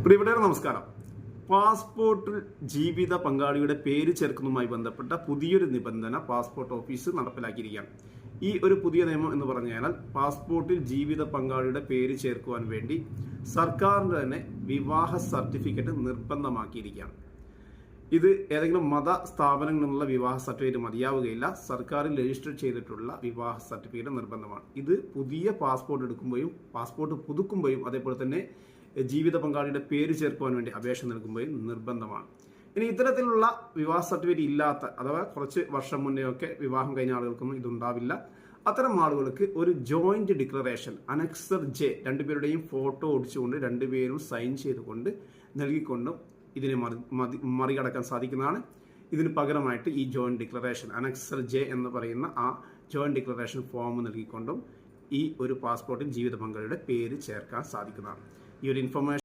പ്രിയപ്പെട്ടവരെ നമസ്കാരം. പാസ്പോർട്ടിൽ ജീവിത പങ്കാളിയുടെ പേര് ചേർക്കുന്നതുമായി ബന്ധപ്പെട്ട പുതിയൊരു നിബന്ധന പാസ്പോർട്ട് ഓഫീസ് നടപ്പിലാക്കിയിരിക്കുകയാണ്. ഈ ഒരു പുതിയ നിയമം എന്ന് പറഞ്ഞാൽ പാസ്പോർട്ടിൽ ജീവിത പങ്കാളിയുടെ പേര് ചേർക്കുവാൻ വേണ്ടി സർക്കാരിന്റെ തന്നെ വിവാഹ സർട്ടിഫിക്കറ്റ് നിർബന്ധമാക്കിയിരിക്കുകയാണ്. ഇത് ഏതെങ്കിലും മത സ്ഥാപനങ്ങളിൽ നിന്നുള്ള വിവാഹ സർട്ടിഫിക്കറ്റ് മതിയാവുകയില്ല. സർക്കാരിൽ രജിസ്റ്റർ ചെയ്തിട്ടുള്ള വിവാഹ സർട്ടിഫിക്കറ്റ് നിർബന്ധമാണ്. ഇത് പുതിയ പാസ്പോർട്ട് എടുക്കുമ്പോഴും പാസ്പോർട്ട് പുതുക്കുമ്പോഴും അതേപോലെ തന്നെ ജീവിത പങ്കാളിയുടെ പേര് ചേർക്കുവാൻ വേണ്ടി അപേക്ഷ നൽകുമ്പോഴും നിർബന്ധമാണ്. ഇനി ഇത്തരത്തിലുള്ള വിവാഹ സർട്ടിഫിക്കറ്റ് ഇല്ലാത്ത അഥവാ കുറച്ച് വർഷം മുന്നേ ഒക്കെ വിവാഹം കഴിഞ്ഞ ആളുകൾക്കൊന്നും ഇതുണ്ടാവില്ല. അത്തരം ആളുകൾക്ക് ഒരു ജോയിന്റ് ഡിക്ലറേഷൻ അനക്സർ ജെ രണ്ടുപേരുടെയും ഫോട്ടോ ഒടിച്ചുകൊണ്ട് രണ്ടുപേരും സൈൻ ചെയ്തുകൊണ്ട് നൽകിക്കൊണ്ടും ഇതിനെ മറികടക്കാൻ സാധിക്കുന്നതാണ്. ഇതിന് പകരമായിട്ട് ഈ ജോയിന്റ് ഡിക്ലറേഷൻ അനക്സർ ജെ എന്ന് പറയുന്ന ആ ജോയിന്റ് ഡിക്ലറേഷൻ ഫോം നൽകിക്കൊണ്ടും ഈ ഒരു പാസ്പോർട്ടിൽ ജീവിത പങ്കാളിയുടെ പേര് ചേർക്കാൻ സാധിക്കുന്നതാണ്. ഈ ഒരു ഇൻഫർമേഷൻ